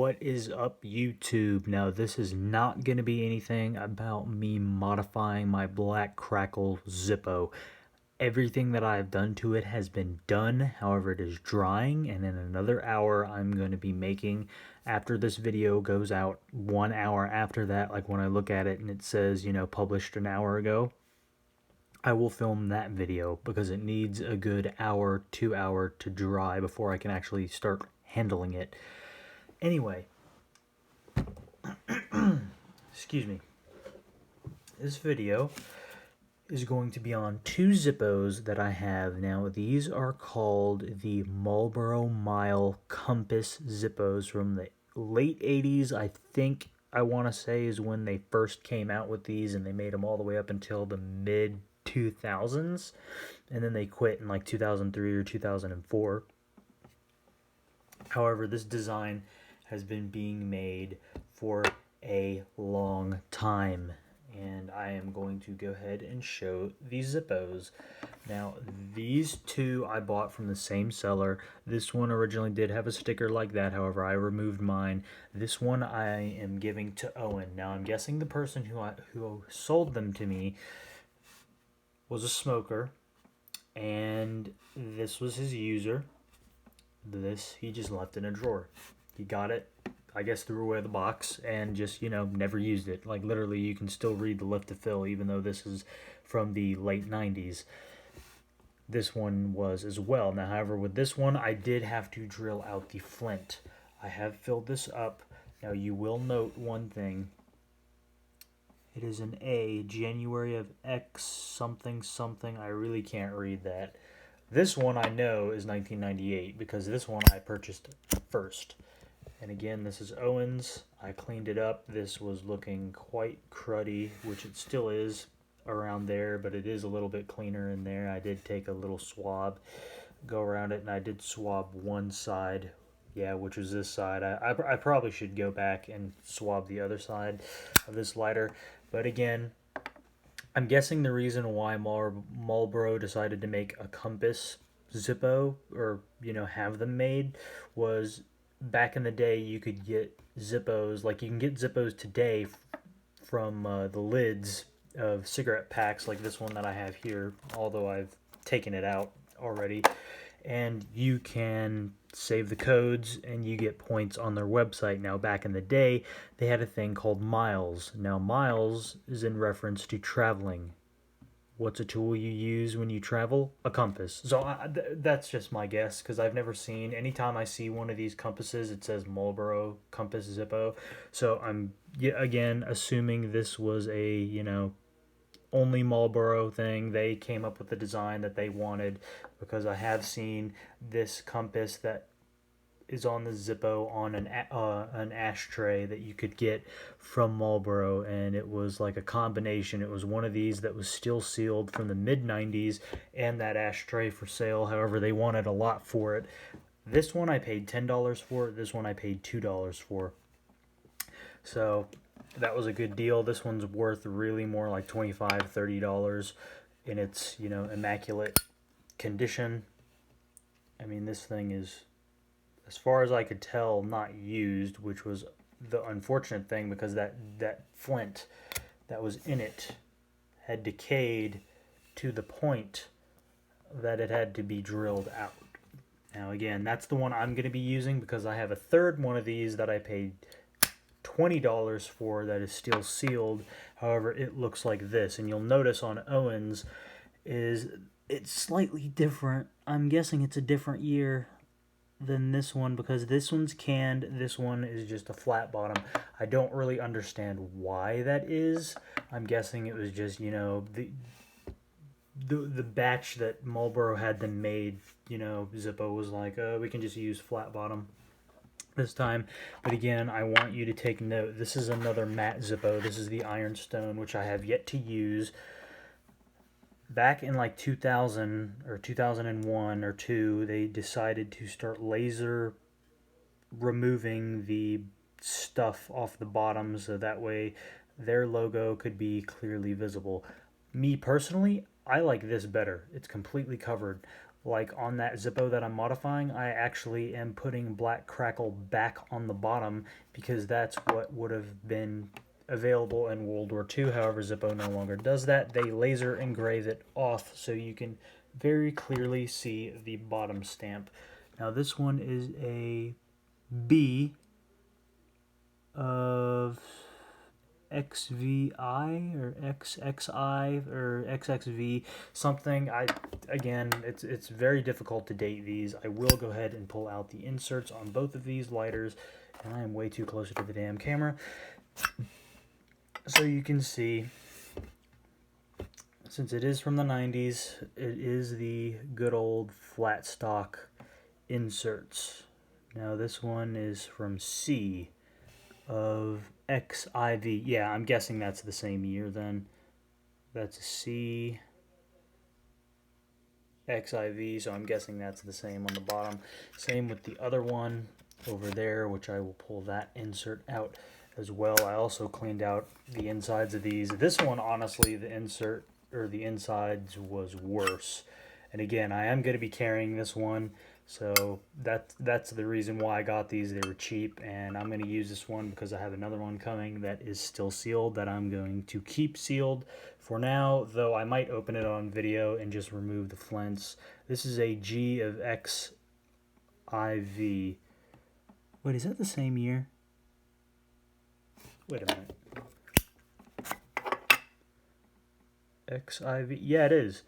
What is up, YouTube? Now, this is not going to be anything about me modifying my Black Crackle Zippo. Everything that I've done to it has been done. However, it is drying, and in another hour, I'm going to be making, after this video goes out, 1 hour after that, like when I look at it and it says, published an hour ago, I will film that video because it needs a good hour, 2 hour to dry before I can actually start handling it. Anyway, excuse me. This video is going to be on two zippos that I have. Now, these are called the Marlboro Mile Compass zippos from the late 80s. I think, I want to say, is when they first came out with these, and they made them all the way up until the mid 2000s, and then they quit in like 2003 or 2004. However, this design has been being made for a long time, and I am going to go ahead and show these zippos. Now, these two I bought from the same seller. This one originally did have a sticker like that, however I removed mine. This one I am giving to Owen. Now, I'm guessing the person who sold them to me was a smoker, and this was his user. This he just left in a drawer. He got it, I guess, threw away the box and just, never used it. Like, literally, you can still read the lift to fill, even though this is from the late 90s. This one was as well. Now, however, with this one, I did have to drill out the flint. I have filled this up. Now, you will note one thing. It is an A, January of X something something. I really can't read that. This one I know is 1998 because this one I purchased first. And again, this is Owens. I cleaned it up. This was looking quite cruddy, which it still is around there, but it is a little bit cleaner in there. I did take a little swab, go around it, and I did swab one side, which was this side. I probably should go back and swab the other side of this lighter. But again, I'm guessing the reason why Marlboro decided to make a Compass Zippo, or, have them made, was back in the day you could get Zippos, like you can get Zippos today from the lids of cigarette packs like this one that I have here, although I've taken it out already. And you can save the codes and you get points on their website. Now, back in the day, they had a thing called miles. Now, miles is in reference to traveling. What's a tool you use when you travel? A compass. So that's just my guess, because I've never seen, anytime I see one of these compasses, it says Marlboro Compass Zippo. So I'm, again, assuming this was a, only Marlboro thing. They came up with the design that they wanted, because I have seen this compass that is on the Zippo on an ashtray that you could get from Marlboro, and it was like a combination. It was one of these that was still sealed from the mid-90s and that ashtray for sale. However, they wanted a lot for it. This one I paid $10 for. This one I paid $2 for. So that was a good deal. This one's worth really more like $25, $30 in its, immaculate condition. I mean, this thing is, as far as I could tell, not used, which was the unfortunate thing, because that flint that was in it had decayed to the point that it had to be drilled out. Now, again, that's the one I'm going to be using, because I have a third one of these that I paid $20 for that is still sealed. However, it looks like this, and you'll notice on Owens it's slightly different. I'm guessing it's a different year than this one, because this one's canned, this one is just a flat bottom. I don't really understand why that is. I'm guessing it was just, the batch that Marlboro had them made, Zippo was like, we can just use flat bottom this time. But again, I want you to take note, this is another matte Zippo. This is the Ironstone, which I have yet to use. Back in like 2000 or 2001 or 2, they decided to start laser removing the stuff off the bottom, so that way their logo could be clearly visible. Me personally, I like this better. It's completely covered. like on that Zippo that I'm modifying, I actually am putting black crackle back on the bottom because that's what would have been available in World War II. However, Zippo no longer does that. They laser engrave it off so you can very clearly see the bottom stamp. Now this one is a B of XVI or XXI or XXV something. Again, it's very difficult to date these. I will go ahead and pull out the inserts on both of these lighters, and I am way too closer to the damn camera. So you can see, since it is from the 90s, it is the good old flat stock inserts. Now this one is from C of XIV. Yeah, I'm guessing that's the same year then. That's a C XIV, so I'm guessing that's the same on the bottom. Same with the other one over there, which I will pull that insert out as well. I also cleaned out the insides of these. This one, honestly, the insert or the insides was worse. And again, I am going to be carrying this one, so that's the reason why I got these. They were cheap, and I'm going to use this one because I have another one coming that is still sealed that I'm going to keep sealed for now, though I might open it on video and just remove the flints. This is a G of XIV. Wait, is that the same year? Wait a minute. XIV? Yeah, it is.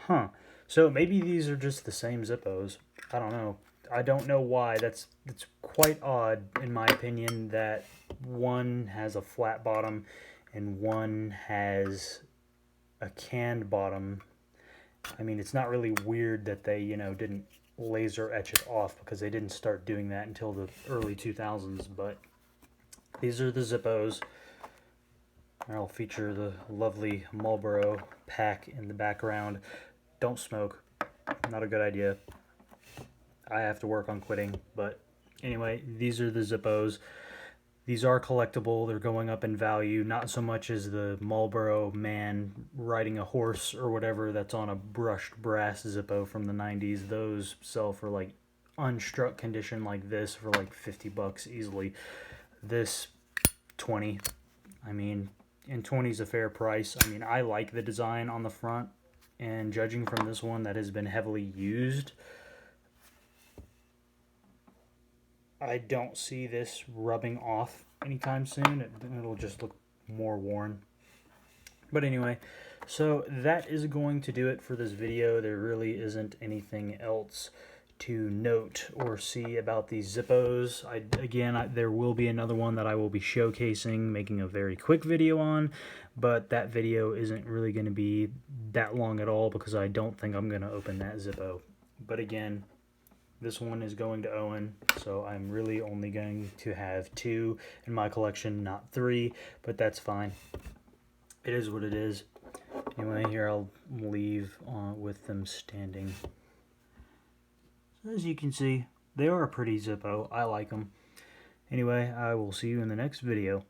Huh. So maybe these are just the same Zippos. I don't know. I don't know why. It's quite odd, in my opinion, that one has a flat bottom and one has a canned bottom. I mean, it's not really weird that they, didn't laser etch it off because they didn't start doing that until the early 2000s, but these are the Zippos. I'll feature the lovely Marlboro pack in the background. Don't smoke. Not a good idea. I have to work on quitting, but anyway, these are the Zippos. These are collectible. They're going up in value, not so much as the Marlboro man riding a horse or whatever that's on a brushed brass Zippo from the 90s. Those sell for like unstruck condition like this for like $50 easily. This 20. I mean, and 20 is a fair price. I mean, I like the design on the front, and judging from this one that has been heavily used, I don't see this rubbing off anytime soon. It'll just look more worn. But anyway, so that is going to do it for this video. There really isn't anything else to note or see about these Zippos. There will be another one that I will be showcasing, making a very quick video on, but that video isn't really going to be that long at all because I don't think I'm going to open that Zippo. But again, this one is going to Owen, so I'm really only going to have 2 in my collection, not 3, but that's fine. It is what it is. Anyway, here I'll leave with them standing. As you can see, they are a pretty Zippo. I like them. Anyway, I will see you in the next video.